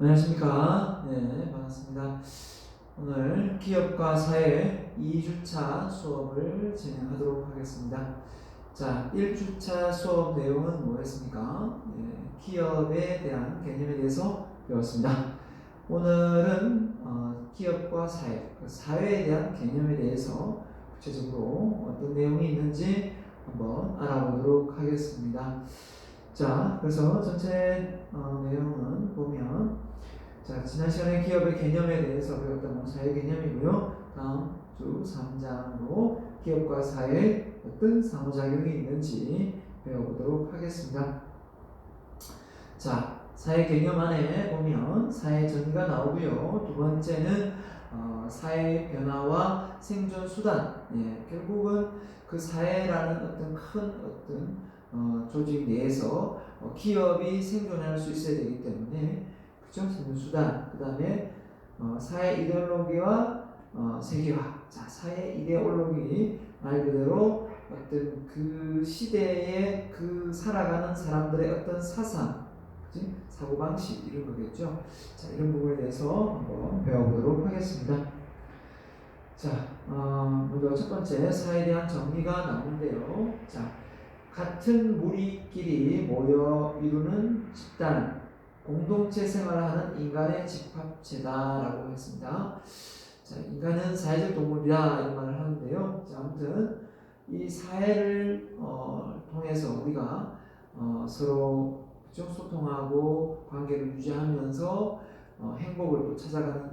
안녕하십니까. 네, 반갑습니다. 오늘 기업과 사회 2주차 수업을 진행하도록 하겠습니다. 자, 1주차 수업 내용은 뭐였습니까? 기업에 대한 개념에 대해서 배웠습니다. 오늘은 기업과 사회, 사회에 대한 개념에 대해서 구체적으로 어떤 내용이 있는지 한번 알아보도록 하겠습니다. 자, 그래서 전체 내용은 보면, 자, 지난 시간에 기업의 개념에 대해서 배웠던 사회 개념이고요. 다음 주 3장으로 기업과 사회에 어떤 상호작용이 있는지 배워보도록 하겠습니다. 자, 사회 개념 안에 보면 사회 전이가 나오고요. 두 번째는 사회 변화와 생존 수단. 결국은 그 사회라는 어떤 큰 조직 내에서 기업이 생존할 수 있어야 되기 때문에, 그죠? 생존 수단. 그 다음에 사회 이데올로기와 세계화. 자, 사회 이데올로기 말 그대로 어떤 그 시대에 그 살아가는 사람들의 어떤 사상, 그치? 사고방식 이런 거겠죠. 자, 이런 부분에 대해서 한번 배워보도록 하겠습니다. 자, 먼저 첫 번째 사회에 대한 정리가 나오는데요. 자, 같은 무리끼리 모여 이루는 집단, 공동체 생활을 하는 인간의 집합체다라고 했습니다. 자, 인간은 사회적 동물이다 이런 말을 하는데요. 자, 아무튼 이 사회를 통해서 우리가 서로 소통하고 관계를 유지하면서 행복을 또 찾아가는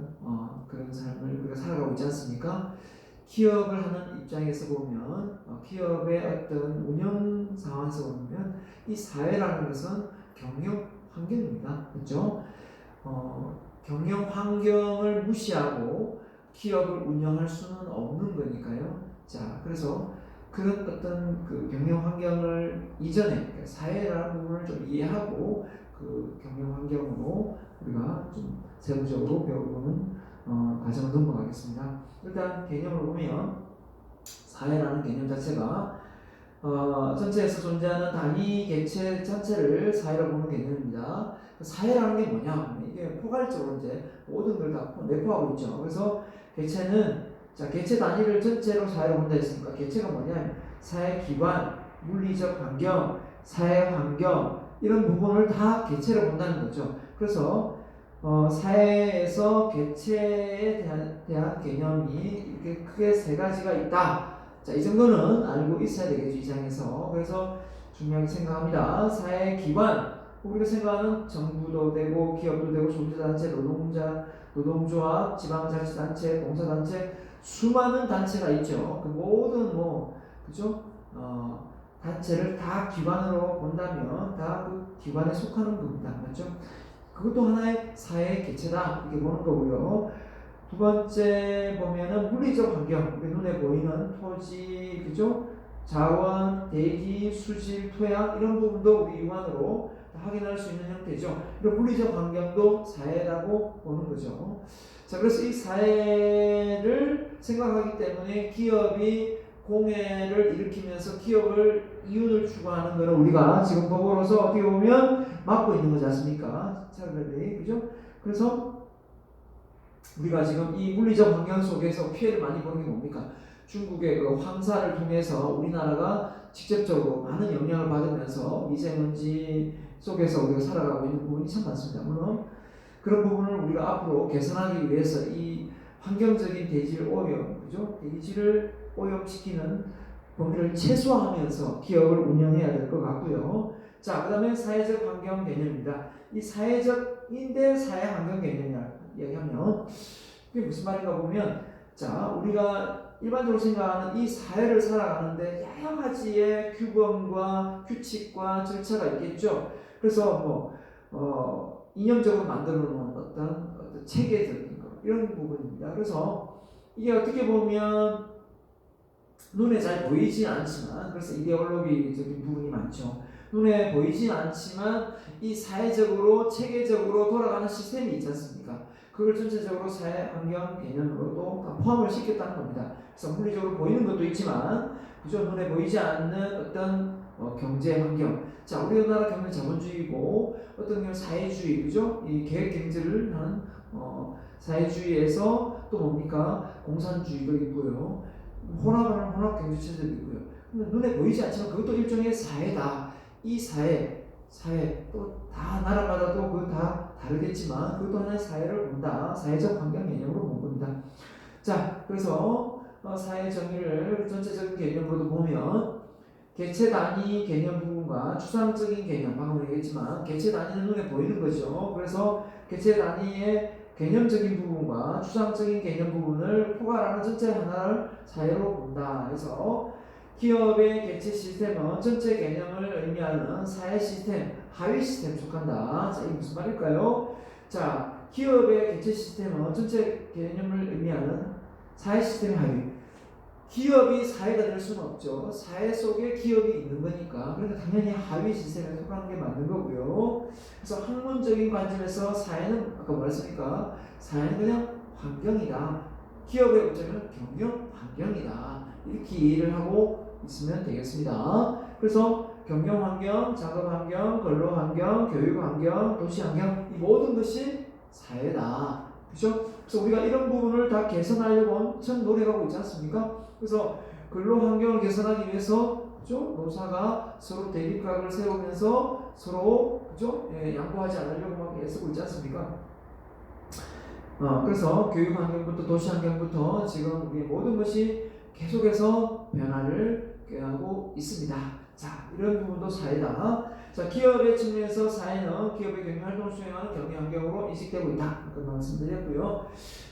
그런 삶을 우리가 살아가고 있지 않습니까? 기업을 하는 입장에서 보면 기업의 어떤 운영 상황에서 보면 이 사회라는 것은 경영 환경입니다. 그렇죠? 경영 환경을 무시하고 기업을 운영할 수는 없는 거니까요. 자, 그래서 그런 어떤 그 경영 환경을 이전에 사회라는 부분을 좀 이해하고 그 경영 환경으로 우리가 좀 세부적으로 배워보는 과정을 넘어가겠습니다. 일단 개념을 보면 사회라는 개념 자체가 전체에서 존재하는 단위 개체 전체를 사회로 보는 개념입니다. 사회라는 게 뭐냐? 이게 포괄적으로 이제 모든 걸 다 내포하고 있죠. 그래서 개체는, 자, 개체 단위를 전체로 사회로 본다 했으니까 개체가 뭐냐? 사회 기반, 물리적 환경, 사회 환경 이런 부분을 다 개체로 본다는 거죠. 그래서 사회에서 개체에 대한 개념이 이렇게 크게 세 가지가 있다. 자, 이 정도는 알고 있어야 되겠죠, 이 장에서. 그래서 중요하게 생각합니다. 사회 기관, 우리가 생각하는 정부도 되고 기업도 되고 소비자단체, 노동조합, 지방자치단체, 봉사단체, 수많은 단체가 있죠. 그 모든 그죠? 단체를 다 기관으로 본다면 다 그 기관에 속하는 겁니다. 맞죠? 그것도 하나의 사회의 개체다 이렇게 보는 거고요. 두 번째 보면은 물리적 환경, 우리 눈에 보이는 토지, 그죠? 자원, 대기, 수질, 토양 이런 부분도 우리 육안으로 확인할 수 있는 형태죠. 이런 물리적 환경도 사회라고 보는 거죠. 자, 그래서 이 사회를 생각하기 때문에 기업이 공해를 일으키면서 기업을 이윤을 추구하는 것을 우리가 지금 법으로서 어떻게 보면 막고 있는 거지 않습니까? 차별이, 그죠? 그래서 우리가 지금 이 물리적 환경 속에서 피해를 많이 보는 게 뭡니까? 중국의 그 황사를 통해서 우리나라가 직접적으로 많은 영향을 받으면서 미세먼지 속에서 우리가 살아가고 있는 부분이 참 많습니다. 물론 그런 부분을 우리가 앞으로 개선하기 위해서 이 환경적인 대질 오염, 그죠? 대지를 오염시키는 범위를 최소화하면서 기업을 운영해야 될 것 같고요. 자, 그 다음에 사회적 환경 개념입니다. 이 사회적인데 사회 환경 개념이라 이야기하면 그게 무슨 말인가 보면, 자, 우리가 일반적으로 생각하는 이 사회를 살아가는데 여러 가지의 규범과 규칙과 절차가 있겠죠. 그래서 이념적으로 만들어 놓은 어떤 체계적인 것 이런 부분입니다. 그래서 이게 어떻게 보면 눈에 잘 보이지 않지만, 그래서 이데올로기적인 부분이 많죠. 눈에 보이지 않지만 이 사회적으로 체계적으로 돌아가는 시스템이 있지 않습니까? 그걸 전체적으로 사회 환경 개념으로도 다 포함을 시켰다는 겁니다. 그래서 물리적으로 보이는 것도 있지만, 그죠? 눈에 보이지 않는 어떤 경제 환경. 자, 우리나라 경제 자본주의고 어떤 경우 사회주의, 그죠? 이 계획 경제를 하는 사회주의에서 또 뭡니까? 공산주의도 있고요. 혼합하는 혼합 경제 체제도 있고요. 눈에 보이지 않지만 그것도 일종의 사회다. 이 사회 또 다 나라마다 또 그 다 다르겠지만 그것도 하나의 사회를 본다. 사회적 환경 개념으로 본 겁니다. 자, 그래서 사회 정의를 전체적인 개념으로도 보면 개체 단위 개념 부분과 추상적인 개념, 방금 얘기했지만 개체 단위는 눈에 보이는 거죠. 그래서 개체 단위의 개념적인 부분과 추상적인 개념 부분을 포괄하는 전체 하나를 사회로 본다. 그래서 기업의 개체 시스템은 전체 개념을 의미하는 사회 시스템, 하위 시스템에 속한다. 자, 이게 무슨 말일까요? 자, 기업의 개체 시스템은 전체 개념을 의미하는 사회 시스템 하위. 기업이 사회가 될 수는 없죠. 사회 속에 기업이 있는 거니까. 그러니까 당연히 하위 시스템에 속하는 게 맞는 거고요. 그래서 학문적인 관점에서 사회는 아까 뭐랬습니까? 사회는 그냥 환경이다. 기업의 입장은 경영 환경이다. 이렇게 이해를 하고 있으면 되겠습니다. 그래서 경영 환경, 작업 환경, 근로 환경, 교육 환경, 도시 환경 이 모든 것이 사회다. 그렇죠? 그래서 우리가 이런 부분을 다 개선하려고 엄청 노력하고 있지 않습니까? 그래서 근로 환경을 개선하기 위해서 그죠? 노사가 서로 대립각을 세우면서 서로 그죠? 양보하지 않으려고 막 애쓰고 있지 않습니까? 그래서 교육 환경부터 도시 환경부터 지금 우리 모든 것이 계속해서 변화를 꾀하고 있습니다. 자, 이런 부분도 사회다. 자, 기업의 측면에서 사회는 기업의 경영 활동을 수행하는 경영 환경으로 인식되고 있다. 이렇게 말씀드렸고요.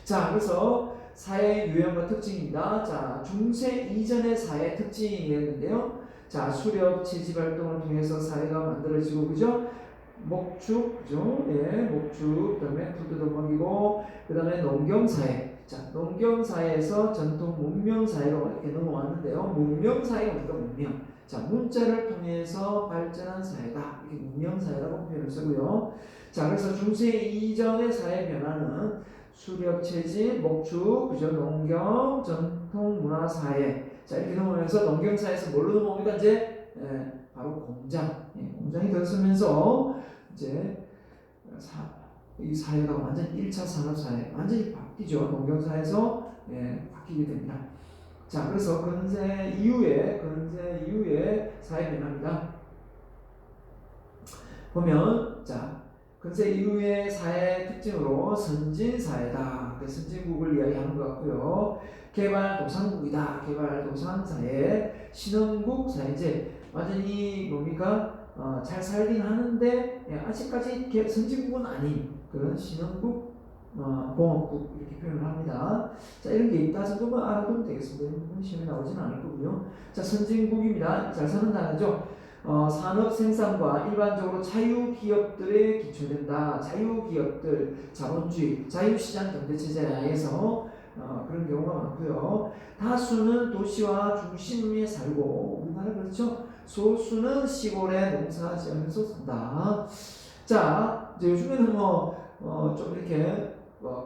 자, 그래서 사회의 유형과 특징입니다. 자, 중세 이전의 사회 특징이었는데요. 자, 수렵, 채집 활동을 통해서 사회가 만들어지고, 그죠? 목축, 그죠? 예, 목축, 그 다음에 풀도 먹이고, 그 다음에 농경사회. 자, 농경사회에서 전통 문명사회로 이렇게 넘어왔는데요. 문명사회가 뭡니까? 문명. 자, 문자를 통해서 발전한 사회다. 이렇게 문명사회라고 표현을 쓰고요. 자, 그래서 중세 이전의 사회 변화는 수렵, 채집, 목축, 그죠? 농경, 전통 문화사회. 자, 이렇게 넘어오면서 농경사회에서 뭘로 넘어옵니까? 이제, 바로 공장. 공장이 들어서면서 이제 이 사회가 완전 1차 산업사회, 완전히 바뀌죠. 농경사회에서 바뀌게 됩니다. 자, 그래서 근세 이후에 사회 변화입니다. 보면, 자, 근세 이후의 사회 특징으로 선진사회다. 선진국을 이야기하는 것 같고요. 개발도상국이다. 개발도상사회, 신흥국 사회제. 완전히 뭡니까? 잘 살긴 하는데 아직까지 선진국은 아닌 그런 신흥국, 공업국 이렇게 표현을 합니다. 자, 이런 게 있다 정도만 알아두면 되겠습니다. 시험에 나오지는 않을 거고요. 자, 선진국입니다. 잘 사는 나라죠. 산업 생산과 일반적으로 자유기업들에 기초된다. 자유기업들, 자본주의, 자유시장 경제체제에서 그런 경우가 많고요. 다수는 도시와 중심에 살고 우리나라 그렇죠. 소수는 시골에 농사 지으면서 산다. 자, 이제 요즘에는 좀 이렇게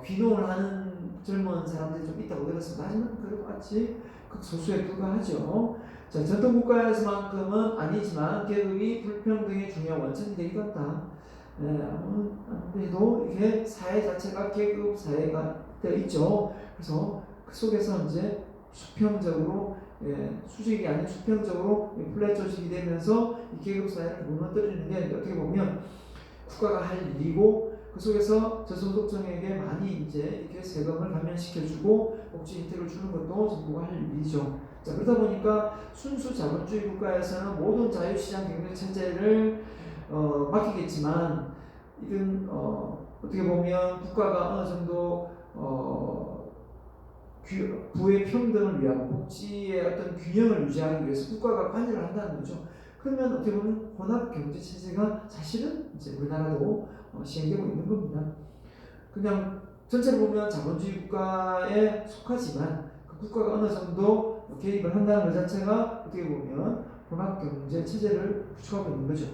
귀농을 하는 젊은 사람들이 좀 있다고 들었습니다. 하지만 그런 것 같이 극소수에 불과하죠. 자, 전통 국가에서만큼은 아니지만 계급이 불평등의 중요한 원천이 되기도 한다. 아무래도 이게 사회 자체가 계급 사회가 되어 있죠. 그래서 그 속에서 이제 수평적으로 수직이 아닌 수평적으로 플랫 조직이 되면서 이 계급 사회를 무너뜨리는 게 어떻게 보면 국가가 할 일이고 그 속에서 저소득층에게 많이 이제 이렇게 세금을 감면시켜주고 복지 혜택을 주는 것도 정부가 할 일이죠. 자, 그러다 보니까 순수 자본주의 국가에서는 모든 자유시장 경제 체제를 맡기겠지만 이런 어떻게 보면 국가가 어느 정도 부의 평등을 위하고 복지의 어떤 균형을 유지하기 위해서 국가가 관여를 한다는 거죠. 그러면 어떻게 보면 혼합 경제 체제가 사실은 이제 우리나라도 시행되고 있는 겁니다. 그냥 전체를 보면 자본주의 국가에 속하지만 그 국가가 어느 정도 개입을 한다는 것 자체가 어떻게 보면 혼합 경제 체제를 구축하고 있는 거죠.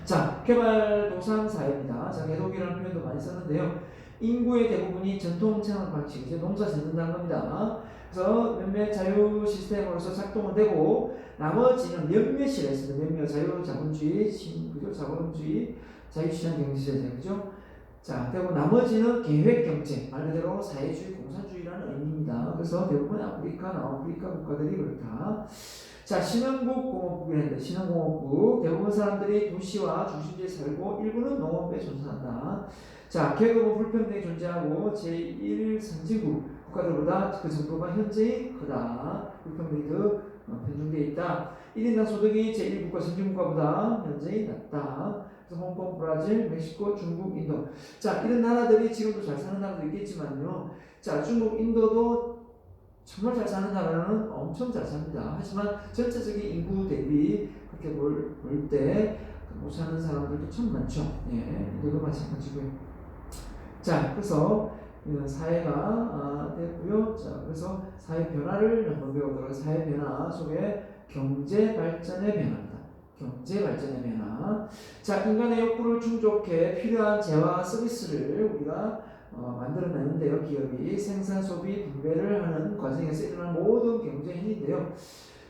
자, 개발도상 사회입니다. 자, 개독이라는 표현도 많이 썼는데요. 인구의 대부분이 전통 생활 방식이죠. 농사 짓는다는 겁니다. 그래서 몇몇 자유 시스템으로서 작동은 되고 나머지는 몇몇이라 했습니다. 몇몇 자유자본주의, 그죠? 자본주의, 자유시장 경제제죠. 그죠? 자, 그리고 나머지는 계획경제, 말 그대로 사회주의, 공산주의라는 의미입니다. 그래서 대부분 아프리카, 남아프리카 국가들이 그렇다. 자, 신흥국 공업국이라는데 신흥공업국 대부분 사람들이 도시와 중심지에 살고 일부는 농업에 종사한다. 자, 계급은 불평등이 존재하고 제1 선진국 국가들보다 그 정도가 현저히 크다. 불평등이 더 편중되어 있다. 1인당 소득이 제1국가 선진국가보다 현저히 낮다. 그래서 홍콩, 브라질, 멕시코, 중국, 인도. 자, 이런 나라들이 지금도 잘 사는 나라도 있겠지만요. 자, 중국, 인도도 정말 잘 사는 나라는 엄청 잘 삽니다. 하지만 전체적인 인구 대비 그렇게 볼 때 못 사는 사람들도 참 많죠. 예, 인도도 마찬가지고요. 자, 그래서 사회가 됐고요. 자, 그래서 사회 변화를 한번 배워보도록. 사회 변화 속에 경제 발전의 변화입니다. 경제 발전의 변화. 자, 인간의 욕구를 충족해 필요한 재화 서비스를 우리가 만들어내는데요. 기업이 생산, 소비, 분배를 하는 과정에서 일어나는 모든 경제 행위인데요.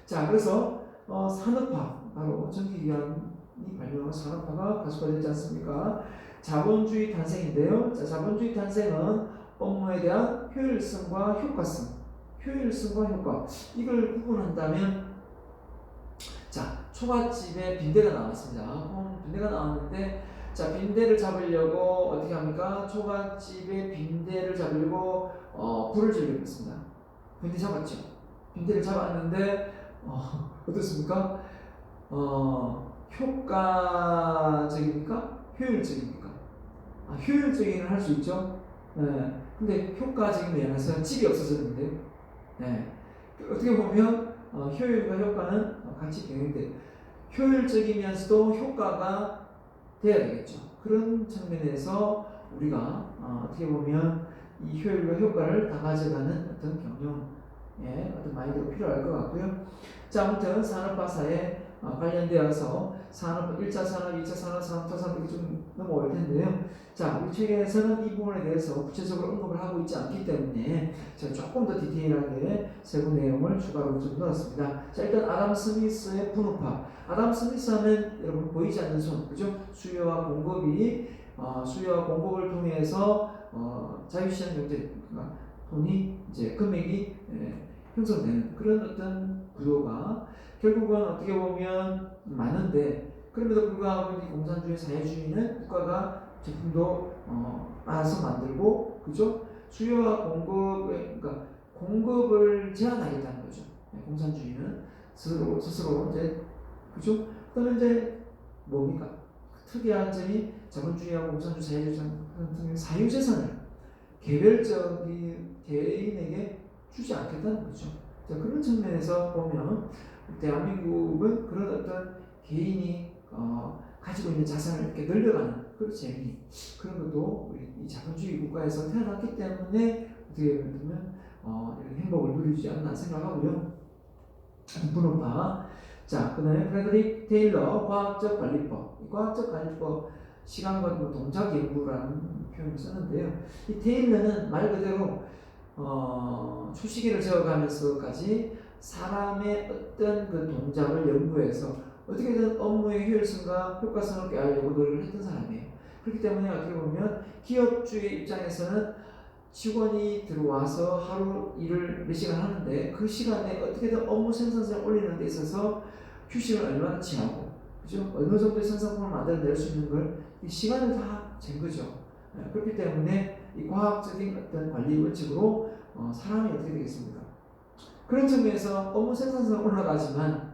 자, 그래서 산업화, 바로 전기기관이 발명한 산업화가 가속화되지 않습니까? 자본주의 탄생인데요. 자, 자본주의 탄생은 업무에 대한 효율성과 효과성, 효율성과 효과, 이걸 구분한다면, 자, 초밥집에 빈대가 나왔습니다. 빈대가 나왔는데, 자, 빈대를 잡으려고 어떻게 합니까? 초밥집에 빈대를 잡으려고 불을 질렀습니다. 빈대 잡았죠. 빈대를 잡았는데 어떻습니까? 효과적입니까? 효율적입니까? 효율적이긴 할 수 있죠. 네. 근데 효과적인 면에서 질이 없어졌는데요. 네. 어떻게 보면 효율과 효과는 같이 병행돼요. 효율적이면서도 효과가 돼야 되겠죠. 그런 측면에서 우리가 어떻게 보면 이 효율과 효과를 다 가져가는 어떤 경영의 어떤 마인드가 필요할 것 같고요. 자, 아무튼 산업화사에 관련되어서 산업 1차 산업, 2차 산업, 3차 산업이 좀 넘어올 텐데요. 자, 우리 책에서는 이 부분에 대해서 구체적으로 언급을 하고 있지 않기 때문에 제가 조금 더 디테일하게 세부 내용을 추가로 좀 넣었습니다. 자, 일단 아담 스미스의 분업화. 아담 스미스 하면 여러분 보이지 않는 손, 그죠? 수요와 공급이 수요와 공급을 통해서 자유시장 경제, 돈이 이제 금액이 형성되는 그런 어떤 구도가 결국은 어떻게 보면 많은데, 그럼에도 불구하고 이 공산주의 사회주의는 국가가 제품도 알아서 만들고, 그죠? 수요와 공급에, 그러니까 공급을 제한하겠다는 거죠. 공산주의는 스스로 이제, 그죠? 그다음에 이제 뭡니까? 특이한 점이 자본주의하고 공산주의 사회주의 사유재산을 개별적인 개인에게 주지 않겠다는 거죠. 자, 그런 측면에서 보면 대한민국은 그런 어떤 개인이 가지고 있는 자산을 이렇게 늘려가는 그런 재미, 그런 것도 우리 이 자본주의 국가에서 태어났기 때문에 어떻게 보면 이런 행복을 누리지 않나 생각하고요. 분업화. 자, 그다음에 프레드릭 테일러 과학적 관리법. 이 과학적 관리법, 시간과 동작 연구라는 표현을 쓰는데요. 이 테일러는 말 그대로 초시계를 재어가면서까지 사람의 어떤 그 동작을 연구해서 어떻게든 업무의 효율성과 효과성을 꾀하려고 노력을 했던 사람이에요. 그렇기 때문에 어떻게 보면 기업주의 입장에서는 직원이 들어와서 하루 일을 몇 시간 하는데 그 시간에 어떻게든 업무 생산성을 올리는 데 있어서 휴식을 얼마나 취하고, 그죠? 어느 정도의 생산품을 만들어낼 수 있는 걸 이 시간을 다 잰 거죠. 그렇기 때문에 이 과학적인 어떤 관리 원칙으로 사람이 어떻게 되겠습니까? 그런 측면에서 업무 생산성은 올라가지만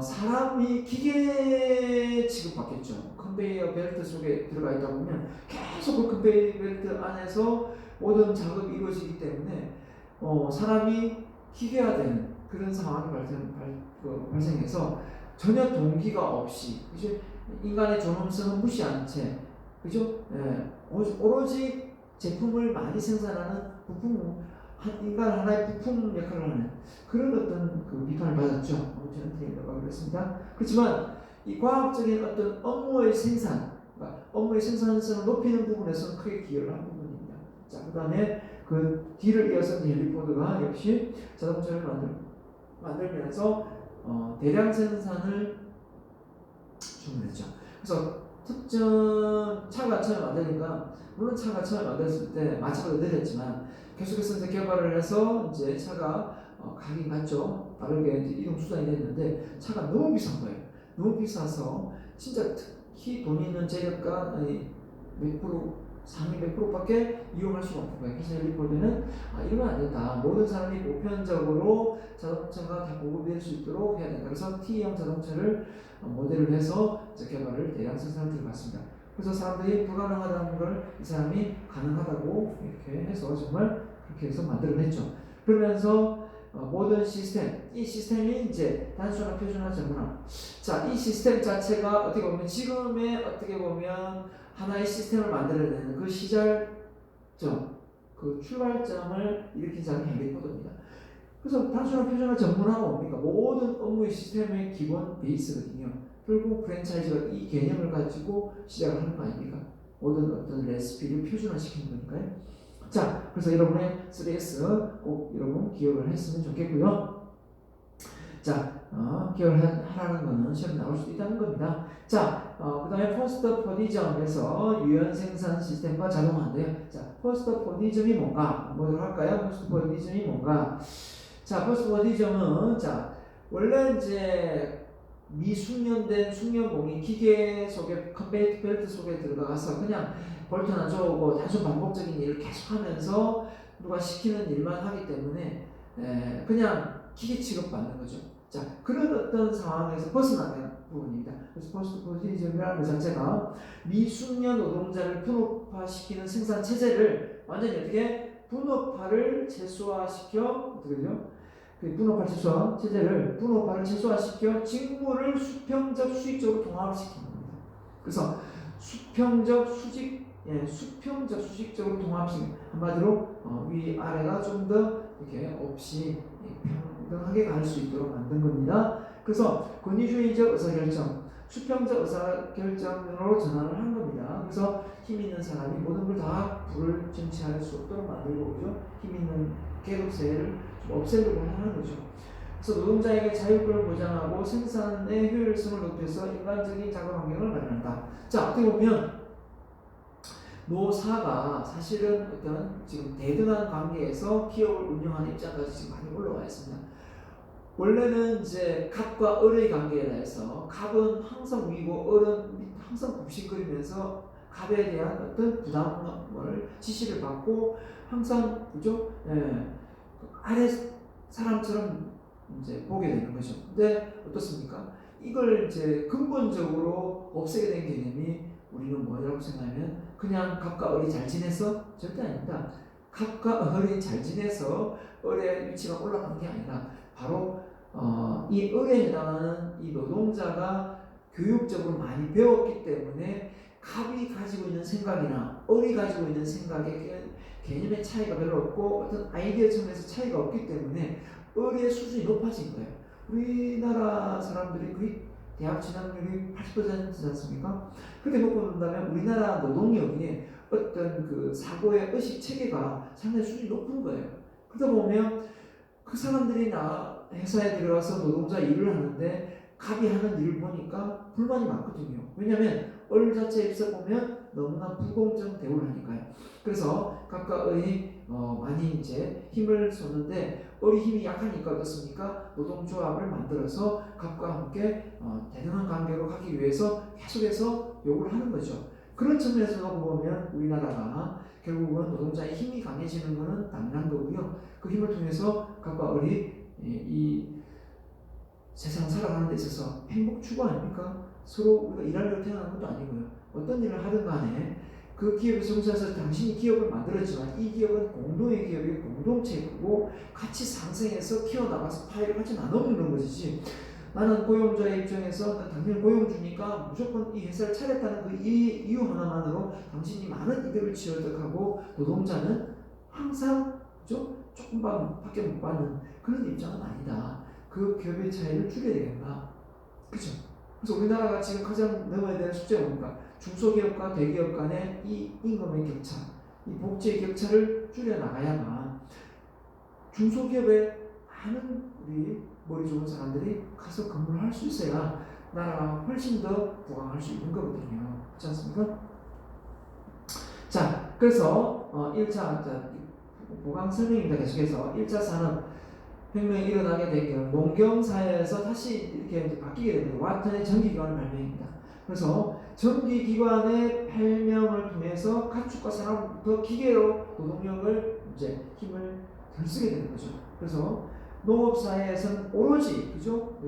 사람이 기계 취급받겠죠. 컨베이어 벨트 속에 들어가 있다 보면 계속 그 컨베이어 벨트 안에서 모든 작업이 이루어지기 때문에 사람이 기계화되는 그런 상황이 발생해서 전혀 동기가 없이, 그죠? 인간의 존엄성을 무시한 채, 그죠? 오로지 제품을 많이 생산하는 인간 하나의 부품 역할을 하는 그런 어떤 그 비판을 받았죠. 저는 테일러가 그랬습니다. 그렇지만 이 과학적인 어떤 업무의 생산, 업무의 생산성을 높이는 부분에서는 크게 기여를 한 부분이에요. 자, 그 다음에 그 뒤를 이어서 헨리 포드가 역시 자동차를 만들면서 대량 생산을 주문했죠. 그래서 특정 차가 처음 만드니까 물론 차가 처음 만들었을 때 마찰도 느렸지만 계속해서 이제 개발을 해서 이제 차가 가긴 갔죠. 빠르게 이제 이동 수단이 됐는데 차가 너무 비싼 거예요. 너무 비싸서 진짜 특히 돈 있는 재력가 몇 프로 상위 몇 프로밖에 이용할 수가 없는 거예요. 그래서 헨리 포드는 이러면 안 된다. 모든 사람이 보편적으로 자동차가 다 보급될 수 있도록 해야 된다. 그래서 T형 자동차를 모델을 해서 개발을 대량 생산을 들어갔습니다. 그래서 사람들이 불가능하다는 걸 이 사람이 가능하다고 이렇게 해서 정말 그렇게 해서 만들어냈죠. 그러면서 모든 시스템, 이 시스템이 이제 단순화, 표준화, 전문화. 자, 이 시스템 자체가 어떻게 보면 지금의 어떻게 보면 하나의 시스템을 만들어내는 그 시작점, 그 출발점을 일으킨 사람이 헨리 포드입니다. 그래서 단순화, 표준화, 전문화가 뭡니까? 모든 업무의 시스템의 기본 베이스거든요. 결국 프랜차이즈가 이 개념을 가지고 시작을 하는 거 아닙니까? 모든 어떤 레시피를 표준화시키는 거니까요. 자, 그래서 여러분의 3S 꼭 여러분 기억을 했으면 좋겠고요. 자, 기억을 하라는 거는 시험에 나올 수도 있다는 겁니다. 자, 그 다음에 포스트 포디즘에서 유연 생산 시스템과 자동화인데요. 자, 포스트 포디즘이 뭔가? 뭐로 할까요? 포스트 포디즘이 뭔가? 자, 포스트 포디즘은 자, 원래 이제 미숙련된 숙련공이 기계 속에 컨베이트 벨트 속에 들어가서 그냥 볼트나 조고 단순 반복적인 일을 계속하면서 누가 시키는 일만 하기 때문에 그냥 기계 취급받는 거죠. 자, 그런 어떤 상황에서 벗어나는 부분입니다. 그래서 포스트 포지션이라는 것 자체가 미숙련 노동자를 분업화시키는 생산 체제를 완전히 어떻게 분업화를 최소화시켜 어떻게 되죠? 그 분업화 최소화 체제를 분업화를 최소화시켜 직무를 수평적 수직적으로 통합을 시키는 겁니다. 그래서 수평적 수직적으로 통합식 한마디로 위아래가 좀 더 이렇게 없이 평등하게 갈 수 있도록 만든 겁니다. 그래서 권위주의적 의사결정, 수평적 의사결정으로 전환을 한 겁니다. 그래서 힘 있는 사람이 모든 걸 다 불을 쟁취할 수 없도록 만들고 그죠? 힘 있는 계급세를 좀 없애려고 하는 거죠. 그래서 노동자에게 자유권을 보장하고 생산의 효율성을 높여서 인간적인 작업 환경을 마련한다. 자, 어떻게 보면 노사가 사실은 어떤 지금 대등한 관계에서 기업을 운영하는 입장까지 지금 많이 올라와 있습니다. 원래는 이제 갑과 을의 관계에 대해서 갑은 항상 위고 을은 항상 굽신거리면서 갑에 대한 어떤 부담을 지시를 받고 항상 그죠? 아래 사람처럼 이제 보게 되는 거죠. 근데 어떻습니까? 이걸 이제 근본적으로 없애게 된 개념이 우리는 뭐라고 생각하면 그냥 갑과 을이 잘 지내서 절대 아닙니다. 갑과 을이 잘 지내서 을의 위치가 올라간 게 아니라 바로 이 을에 해당하는 이 노동자가 교육적으로 많이 배웠기 때문에 갑이 가지고 있는 생각이나 을이 가지고 있는 생각의 개념의 차이가 별로 없고 어떤 아이디어 측면에서 차이가 없기 때문에 을의 수준이 높아진 거예요. 우리나라 사람들이 거의 대학 진학률이 80%지 않습니까? 그렇게 놓고 본다면 우리나라 노동력이 어떤 그 사고의 의식 체계가 상당히 수준이 높은 거예요. 그러다 보면 그 사람들이 회사에 들어가서 노동자 일을 하는데 갑이 하는 일을 보니까 불만이 많거든요. 왜냐하면 을 자체에 있어 보면 너무나 불공정 대우를 하니까요. 그래서 갑과 을이 많이 이제 힘을 쏟는데 을이 힘이 약하니까 어떻습니까? 노동조합을 만들어서 갑과 함께 대등한 관계로 가기 위해서 계속해서 요구를 하는 거죠. 그런 측면에서 보면 우리나라가 결국은 노동자의 힘이 강해지는 것은 당연한 거고요. 그 힘을 통해서 갑과 을이 이 세상 살아가는 데 있어서 행복 추구 아닙니까? 서로 우리가 일하려고 태어난 것도 아니고요. 어떤 일을 하든 간에 그 기업에 종사해서 당신이 기업을 만들었지만 이 기업은 공동의 기업이고 공동체이고 같이 상생해서 키워나가서 파이를 같이 나눠 먹는 것이지 나는 고용자의 입장에서 당신을 고용 주니까 무조건 이 회사를 차렸다는 그 이유 하나만으로 당신이 많은 이득을 취득하고 노동자는 항상 조금밖에 못 받는 그런 입장은 아니다. 그 기업의 차이를 줄여야 되겠다. 그렇죠? 그래서 우리나라가 지금 가장 넘어야 되는 숙제가 뭡니까? 중소기업과 대기업 간의 이 임금의 격차. 이 복지의 격차를 줄여나가야만 중소기업에 많은 우리 머리 좋은 사람들이 가서 근무를 할 수 있어야 나라가 훨씬 더 부강할 수 있는 거거든요. 그렇지 않습니까? 자, 그래서 1차 보강 설명입니다. 계속해서 1차 산업혁명이 일어나게 된 경우 농경사회에서 다시 이렇게 바뀌게 됩니다. 와튼의 전기기관을 발명입니다. 그래서 전기기관의 발명을 통해서 가축과 사람부터 기계로 노동력을 이제 힘을 덜 쓰게 되는 거죠. 그래서 농업사회에서는 오로지 그죠?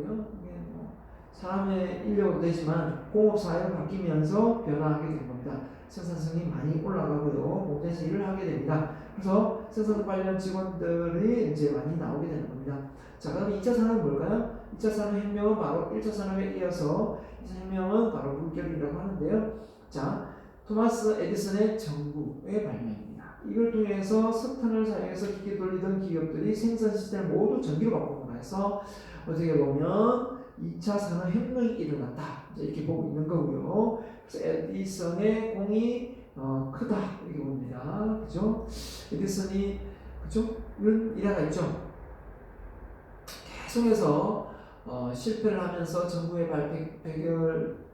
사람의 인력으로 되지만 공업사회로 바뀌면서 변화하게 된 겁니다. 생산성이 많이 올라가고요. 공장에서 일을 하게 됩니다. 그래서 생산 관련 직원들이 이제 많이 나오게 되는 겁니다. 자, 그럼 2차 산업은 뭘까요? 2차 산업혁명은 바로 1차 산업에 이어서 2차 혁명은 바로 물결이라고 하는데요. 자, 토마스 에디슨의 전구의 발명입니다. 이걸 통해서 석탄을 사용해서 기계 돌리던 기업들이 생산 시스템을 모두 전기로 바꾸고 나서 어떻게 보면 2차 산업혁명이 일어났다. 이렇게 보고 있는 거고요. 그래서 에디슨의 공이 크다. 이렇게 봅니다. 그죠? 에디슨이, 그죠? 이런 일화가 있죠. 계속해서 실패를 하면서 정부의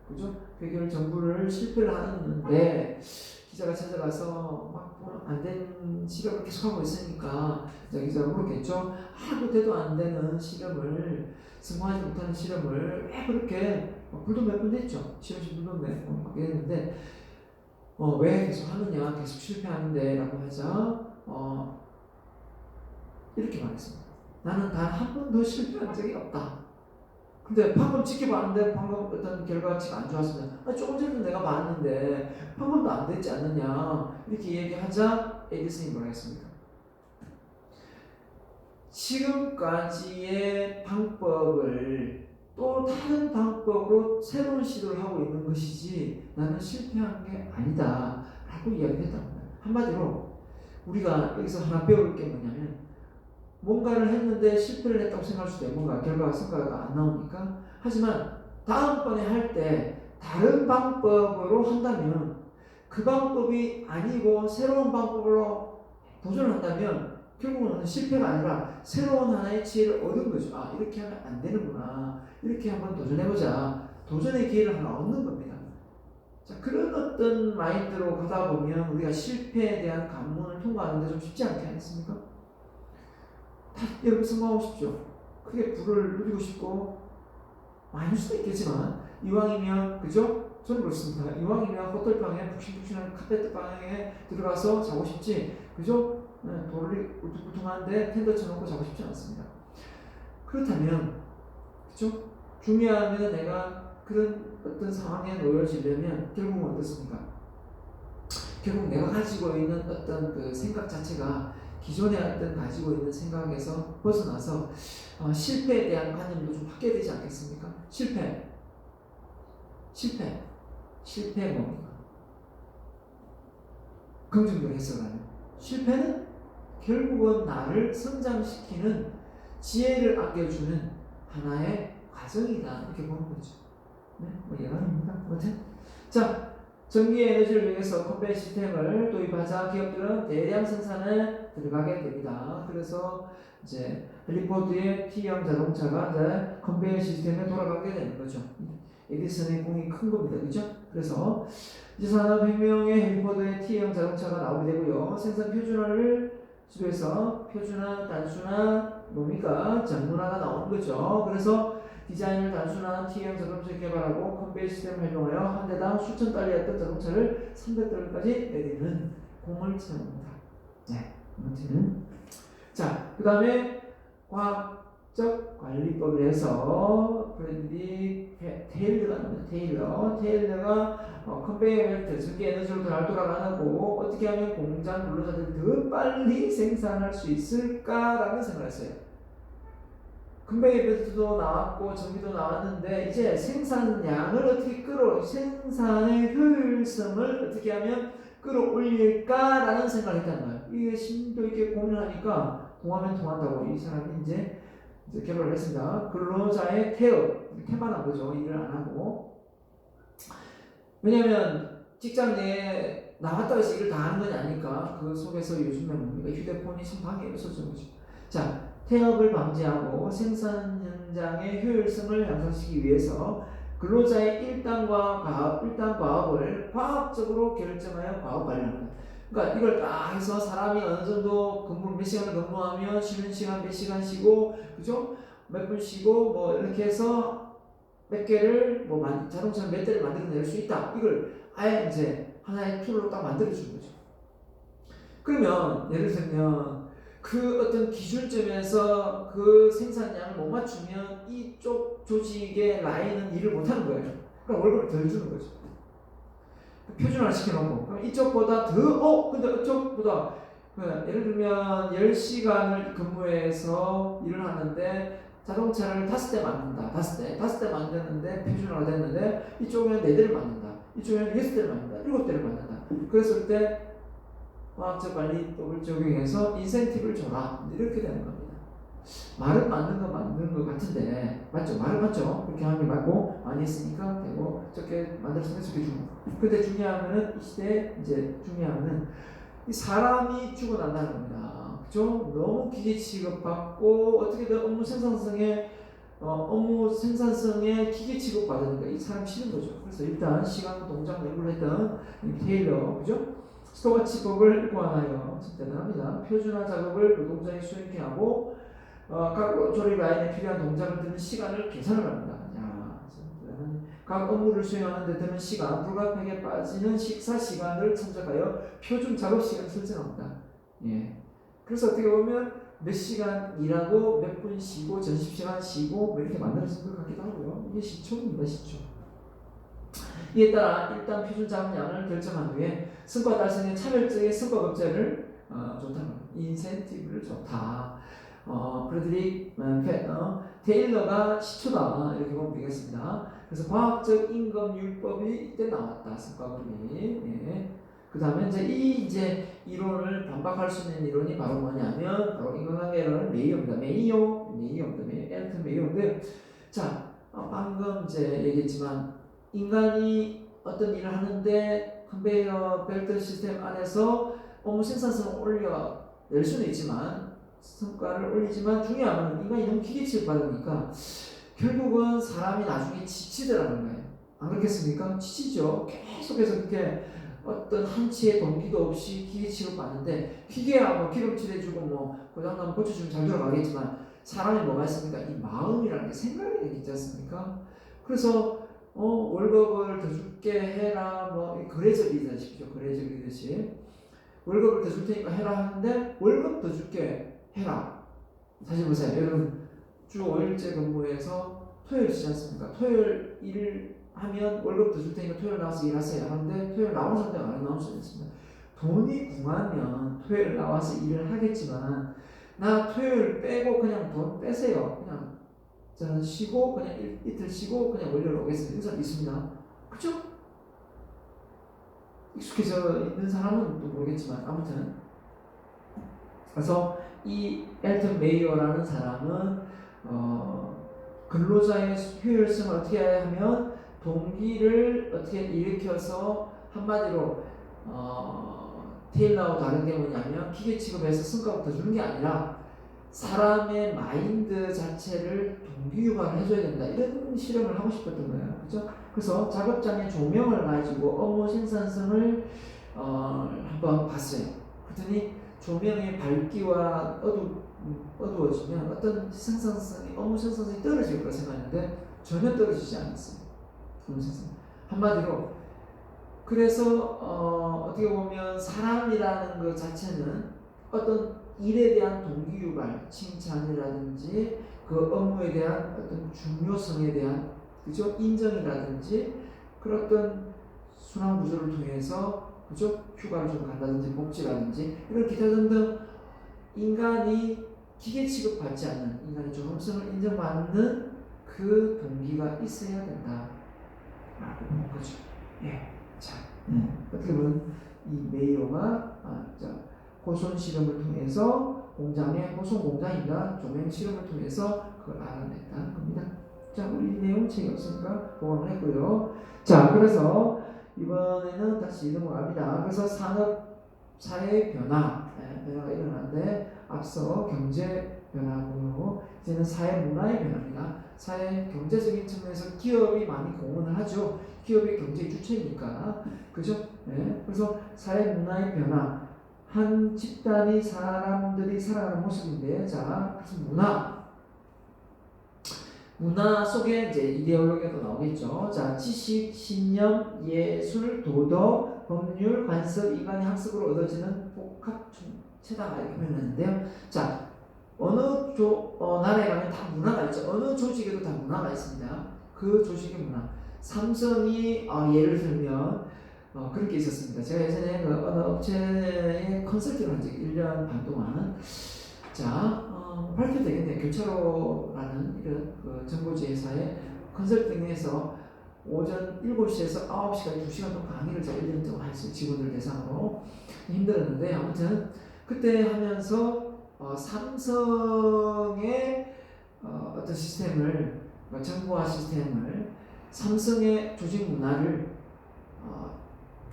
그죠? 백열 정부를 실패를 하는데 기자가 찾아가서 막 안 된 실험을 계속하고 있으니까 기자가 물었겠죠. 아무 데도 안 되는 실험을 성공하지 못하는 실험을 왜 그렇게 불도 몇 번 했죠. 실험실 불도 몇 번 받게 했는데 왜 계속 하느냐, 계속 실패하는데 라고 하자 이렇게 말했습니다. 나는 단 한 번도 실패한 적이 없다. 근데 방금 지켜봤는데 방금 어떤 결과치가 안 좋았습니다. 조금 전에 내가 봤는데 방금도 안 됐지 않느냐 이렇게 얘기하자 에디슨이 뭐라 했습니까? 지금까지의 방법을 또 다른 방법으로 새로운 시도를 하고 있는 것이지 나는 실패한 게 아니다 라고 이야기했단 말이에요. 한마디로 우리가 여기서 하나 배울 게 뭐냐면 뭔가를 했는데 실패를 했다고 생각할 수도 있고 뭔가 결과가 성과가 안 나오니까 하지만 다음번에 할 때 다른 방법으로 한다면 그 방법이 아니고 새로운 방법으로 도전을 한다면 결국은 실패가 아니라 새로운 하나의 지혜를 얻은 거죠. 아, 이렇게 하면 안 되는구나. 이렇게 한번 도전해보자. 도전의 기회를 하나 얻는 겁니다. 자, 그런 어떤 마인드로 가다 보면 우리가 실패에 대한 관문을 통과하는데 좀 쉽지 않지 않습니까? 여러분 성공하고 싶죠? 크게 부를 누리고 싶고 많을 수도 있겠지만 이왕이면 그죠? 저는 그렇습니다. 이왕이면 호텔방에 푹신푹신한 카페트방에 들어가서 자고 싶지 그죠? 돌이 울퉁불퉁한데 텐트 쳐놓고 자고 싶지 않습니다. 그렇다면 그죠? 중요한 건 내가 그런 어떤 상황에 놓여지려면 결국은 어떻습니까? 결국 내가 가지고 있는 어떤 그 생각 자체가 기존에 어떤 가지고 있는 생각에서 벗어나서 실패에 대한 관념도 좀 바뀌어야 되지 않겠습니까? 실패 뭡니까? 긍정적으로 해석하면 실패는 결국은 나를 성장시키는 지혜를 안겨주는 하나의 과정이다 이렇게 보는 거죠. 네, 뭐 예언입니다. 아무튼 자. 전기 에너지를 이용해서 컨베이어 시스템을 도입하자 기업들은 대량 생산에 들어가게 됩니다. 그래서 이제 헬리포드의 T형 자동차가 이제 컨베이어 시스템에 돌아가게 되는 거죠. 에디슨의 공이 큰 겁니다. 그죠? 그래서 이제 산업혁명의 헬리포드의 T형 자동차가 나오게 되고요. 생산 표준화를 집에서 표준화, 단순화, 뭡니까? 전문화가 나오는 거죠. 그래서 디자인을 단순한 T형 자동차를 개발하고 컨베이어 시스템을 활용하여 한 대당 수천 달러였던 자동차를 300달러까지 내리는 공을 채웁니다. 네, 아무튼 자, 그 다음에 과학적 관리법을 해서 브래들리 테일러가 나옵니다. 테일러가 컨베이어 벨트, 전기 에너지로 잘 돌아가고 어떻게 하면 공장 근로자들이 더 빨리 생산할 수 있을까라는 생각을 했어요. 컨베이어 벨트도 나왔고 전기도 나왔는데 이제 생산량을 어떻게 생산의 효율성을 어떻게 하면 끌어올릴까라는 생각을 했단 말이에요. 이게 심도 있게 고민하니까 통하면 통한다고 이 사람이 이제 결론을 했습니다. 근로자의 태만한 거죠. 일을 안 하고. 왜냐하면 직장 내에 나왔다고 해서 일을 다 하는 건 아니니까 그 속에서 요즘에 뭡니까? 휴대폰이 참 방해를 쏟는 거죠. 자, 태업을 방지하고 생산 현장의 효율성을 향상시키기 위해서 근로자의 일당 과업을 과학적으로 결정하여 과업 관리합니다. 그러니까 이걸 딱 해서 사람이 어느 정도 몇 시간을 근무하면 쉬는 시간 몇 시간 쉬고, 그죠? 몇 분 쉬고, 뭐 이렇게 해서 몇 개를 자동차 몇 대를 만들어낼 수 있다. 이걸 아예 이제 하나의 툴로 딱 만들어주는 거죠. 그러면 예를 들면 그 어떤 기준점에서 그 생산량을 못 맞추면 이쪽 조직의 라인은 일을 못하는 거예요. 그럼 월급을 덜 주는 거죠. 표준화를 시켜놓고 그럼 이쪽보다 근데 이쪽보다 예를 들면 10시간을 근무해서 일을 하는데 자동차를 5대 만든다. 5대 만드는데 표준화가 됐는데 이쪽에는 4대를 만든다. 이쪽에는 6대를 만든다. 7대를 만든다. 그랬을 때 과학적 관리법을 적용해서 인센티브를 줘라. 이렇게 되는 겁니다. 말은 맞는 것 같은데, 맞죠? 말은 맞죠? 그렇게 하는 게 맞고, 많이 했으니까 되고, 적게 만들었으니까 적게 주고. 근데 중요한 거는, 이 시대에 이제 중요한 거는, 이 사람이 죽어난다는 겁니다. 그죠? 너무 기계 취급받고, 어떻게든 업무 생산성에 기계 취급받으니까 이 사람 싫은 거죠. 그래서 일단 시간 동작 연구를 했던 테일러, 그죠? 스토어치법을 일관하여 대단합니다. 표준화 작업을 노동자의 수행케 하고 각 조립 라인에 필요한 동작을 드는 시간을 계산을 합니다. 각 업무를 수행하는 데 드는 시간, 불가피하게 빠지는 식사 시간을 참작하여 표준 작업 시간을 설정합니다. 예. 그래서 어떻게 보면 몇 시간 일하고 몇 분 쉬고 점심시간 쉬고 뭐 이렇게 만들어진 것 같기도 하고요. 이게 시초입니다. 시초. 이에 따라 일단 표준 작업량을 결정한 후에 성과 달성에 차별적인 성과 급제를 좋다는 인센티브를 좋다. 프레드릭 테일러가 시초다 이렇게 보면 되겠습니다. 그래서 과학적 임금율법이 이때 나왔다. 성과급이. 예. 그 다음에 이제 이론을 반박할 수 있는 이론이 바로 뭐냐면 바로 인간관계 이론은 메이어입니다. 엘튼 메이어인데, 자 방금 이제 얘기했지만 인간이 어떤 일을 하는데 컨베이어 벨트 시스템 안에서 업무 생산성을 올려낼 수는 있지만 성과를 올리지만 중요한 건 인간이 너무 기계 취급받으니까 결국은 사람이 나중에 지치더라는 거예요. 안 그렇겠습니까? 지치죠. 계속해서 그렇게 어떤 한치의 동기도 없이 기계 취급받는데 기계야 뭐 기름 칠해주고 고장나면 고쳐주면 잘 돌아가겠지만 사람이 뭐가 있습니까? 이 마음이라는 게 생각이 되지 않습니까? 그래서 월급을 더 줄게 해라 거래적 리더십이죠. 거래적 리더십. 월급을 더 줄 테니까 해라 하는데 월급 더 줄게 해라. 다시 보세요. 여러분 주 5일째 근무해서 토요일 쉬지 않습니까? 토요일 일을 하면 월급 더 줄 테니까 토요일 나와서 일하세요 하는데 토요일 나온 상태가 안 나올 수 있습니다. 돈이 궁하면 토요일 나와서 일을 하겠지만 나 토요일 빼고 그냥 돈 빼세요. 그냥 저는 쉬고 그냥 이틀 쉬고 그냥 월요일 오겠습니다. 이런 사람 있습니다. 그쵸? 익숙해져 있는 사람은 또 모르겠지만 아무튼 그래서 이 엘튼 메이어라는 사람은 근로자의 효율성을 어떻게 하면 동기를 어떻게 일으켜서 한마디로 테일러하고 다른 게 뭐냐면 기계 취급에서 성과부터 주는 게 아니라 사람의 마인드 자체를 동기 유발을 해줘야 된다. 이런 실험을 하고 싶었던 거예요. 그죠? 그래서 작업장의 조명을 가지고 업무 생산성을 한번 봤어요. 그랬더니 조명의 밝기와 어두워지면 어떤 업무 생산성이 떨어질 거라 생각했는데 전혀 떨어지지 않았어요. 업무 생산. 한마디로 그래서 어떻게 보면 사람이라는 것 자체는 어떤 일에 대한 동기 유발, 칭찬이라든지 그 업무에 대한 어떤 중요성에 대한 그죠? 인정이라든지 그런 어떤 순환 구조를 통해서 그죠? 휴가를 좀 간다든지 복지라든지 이런 기타 등등 인간이 기계 취급받지 않는 인간의 존엄성을 인정받는 그 동기가 있어야 된다. 라고 보는 거죠. 예. 자, 어떻게 보면 이 메이어가 호손 실험을 통해서 호손 공장인가 조명 실험을 통해서 그걸 알아냈다는 겁니다. 자, 우리 내용 책이 없으니까 보강을 했고요. 자, 그래서 이번에는 다시 넘어갑니다. 그래서 산업 사회 변화가 일어나는데 앞서 경제 변화고요. 이제는 사회 문화의 변화입니다. 사회 경제적인 측면에서 기업이 많이 공헌을 하죠. 기업이 경제의 주체니까. 그죠? 네. 그래서 사회 문화의 변화. 한 집단이 사람들이 살아가는 모습인데, 자, 그래서 문화 속에 이제 이데올로기가 나오겠죠. 자, 지식, 신념, 예술, 도덕, 법률, 관습, 이간의 학습으로 얻어지는 복합 체다가 이렇게 표현했는데요. 자, 어느 나라에 가면 다 문화가 있죠. 어느 조직에도 다 문화가 있습니다. 그 조직의 문화. 삼성이 예를 들면 그렇게 있었습니다. 제가 예전에 그 어느 업체에 컨설팅을 한 적이 1년 반 동안. 자, 발표되겠네요. 교차로라는 이런 그 정보지 회사에 컨설팅에서 오전 7시에서 9시까지 2시간 동안 강의를 제가 1년 동안 했어요. 직원들 대상으로. 힘들었는데, 아무튼 그때 하면서 삼성의 어떤 시스템을, 정보화 시스템을, 삼성의 조직 문화를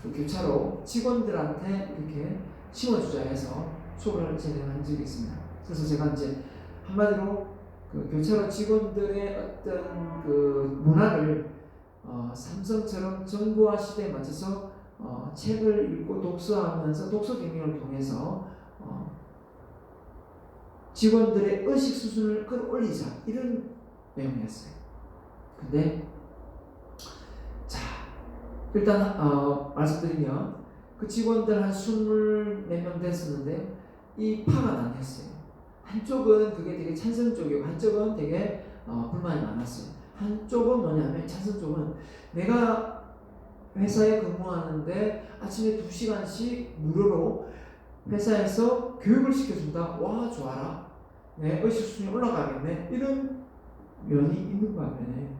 그 교차로 직원들한테 이렇게 심어주자 해서 수업을 진행한 적이 있습니다. 그래서 제가 이제 한마디로 그 교차로 직원들의 어떤 그 문화를 삼성처럼 정보화 시대에 맞춰서 책을 읽고 독서하면서 독서 경영을 통해서 직원들의 의식 수준을 끌어올리자, 이런 내용이었어요. 근데 자, 일단 말씀드리면 그 직원들 한 20몇 명 됐었는데 이 파가 나뉘었어요. 한쪽은 그게 되게 찬성 쪽이고 한쪽은 되게 불만이 많았어요. 한쪽은 뭐냐면 찬성 쪽은 내가 회사에 근무하는데 아침에 2시간씩 무료로 회사에서 교육을 시켜준다. 와, 좋아라. 내 의식 수준이 올라가겠네. 이런 면이 있는 반면에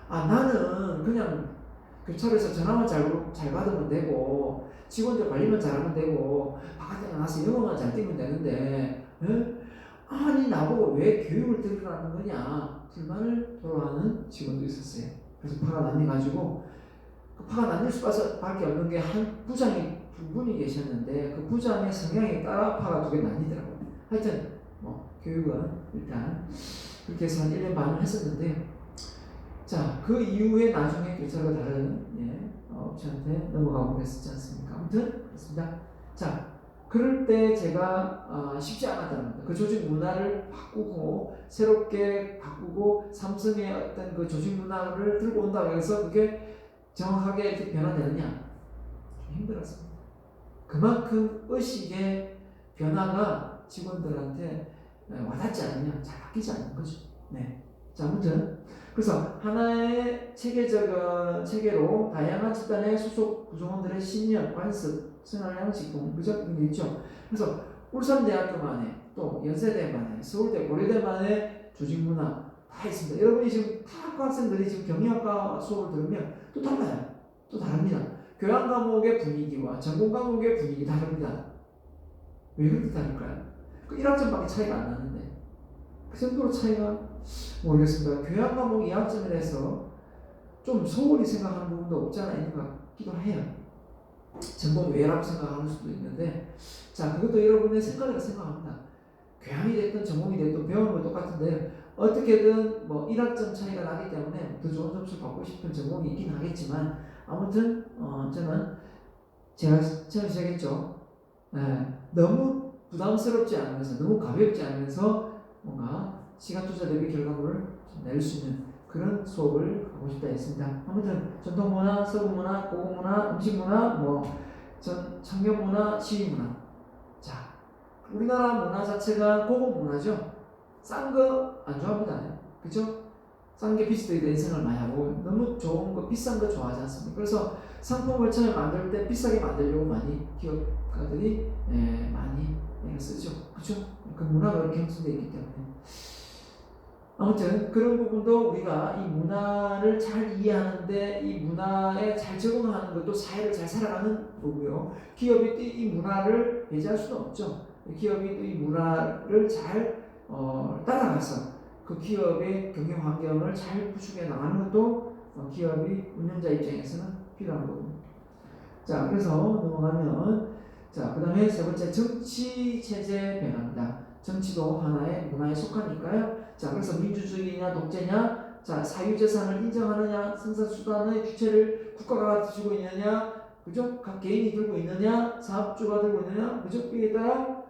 나는 그냥 교차로에서 전화만 잘 받으면 되고 직원들 관리만 잘하면 되고 바깥에 나가서 영어만 잘 뛰면 되는데 아니 나보고 왜 교육을 들으라는 거냐, 불만을 토로하는 직원도 있었어요. 그래서 파가 나뉘어가지고 그 파가 나뉠 수밖에 없는 게 한 부장이 두 분이 계셨는데 그 부장의 성향에 따라 파가 2개 나뉘더라고요. 하여튼 교육은 일단 그렇게 해서 한 1년 반을 했었는데, 자, 그 이후에 나중에 교차로가 다른 업체한테 넘어가고 그랬었지 않습니까? 아무튼 그렇습니다. 자, 그럴 때 제가 쉽지 않았다는 겁니다. 그 조직 문화를 바꾸고 새롭게 바꾸고 삼성의 어떤 그 조직 문화를 들고 온다고 해서 그게 정확하게 이렇게 변화되느냐, 좀 힘들었습니다. 그만큼 의식의 변화가 직원들한테 와닿지 않으면 잘 바뀌지 않는 거죠. 네. 자, 아무튼 그래서 하나의 체계로 다양한 집단의 소속 구성원들의 신념, 관습, 생활양식, 그죠? 이런 게 있죠. 그래서 울산대학교만의, 또 연세대만의, 서울대, 고려대만의 조직문화 다 있습니다. 여러분이 지금 다 학생들이 지금 경영학과 수업을 들으면 또 달라요. 또 다릅니다. 교양 과목의 분위기와 전공 과목의 분위기 다릅니다. 왜 그렇게 다를까요? 그 1학점밖에 차이가 안 나는데 그 정도로 차이가 모르겠습니다. 교양 과목 2학점에 대해서 좀 소홀히 생각하는 부분도 없지 않아 있는 것 같기도 해요. 전공 외라고 생각하는 수도 있는데, 자, 그것도 여러분의 생각이라고 생각합니다. 교양이 됐든 전공이 됐든 배우는 건 똑같은데 어떻게든 1학점 차이가 나기 때문에 더 좋은 점수를 받고 싶은 전공이 있긴 하겠지만, 아무튼 저는 제가 처음 시작했죠. 너무 부담스럽지 않으면서 너무 가볍지 않으면서 뭔가 시간 투자 대비 결과물을 낼 수 있는 그런 수업을 하고 싶다 했습니다. 아무튼 전통문화, 서구문화, 고급문화, 음식문화, 청년문화, 시위문화. 자, 우리나라 문화 자체가 고급문화죠. 싼 거 안 좋아합니다. 그죠? 싼 게 비슷하게 인생을 많이 하고 너무 좋은 거, 비싼 거 좋아하지 않습니까? 그래서 상품을 처음에 만들 때 비싸게 만들려고 많이 기업가들이 많이 쓰죠. 그렇죠? 그 문화가 그렇게 형성되어 있기 때문에. 아무튼 그런 부분도 우리가 이 문화를 잘 이해하는데 이 문화에 잘 적응하는 것도 사회를 잘 살아가는 거고요. 기업이 또 이 문화를 배제할 수는 없죠. 기업이 또 이 문화를 잘 따라가서 그 기업의 경영 환경을 잘 구축해 나가는 것도 기업이 운영자 입장에서는 필요한 거고. 자, 그래서 넘어가면 자, 그 다음에 세 번째 정치 체제 변화입니다. 정치도 하나의 문화에 속하니까요. 자, 그래서 민주주의냐 독재냐, 자, 사유재산을 인정하느냐, 생산수단의 주체를 국가가 가지고 있느냐, 그죠? 각 개인이 들고 있느냐, 사업주가 들고 있느냐, 그죠? 이에 따라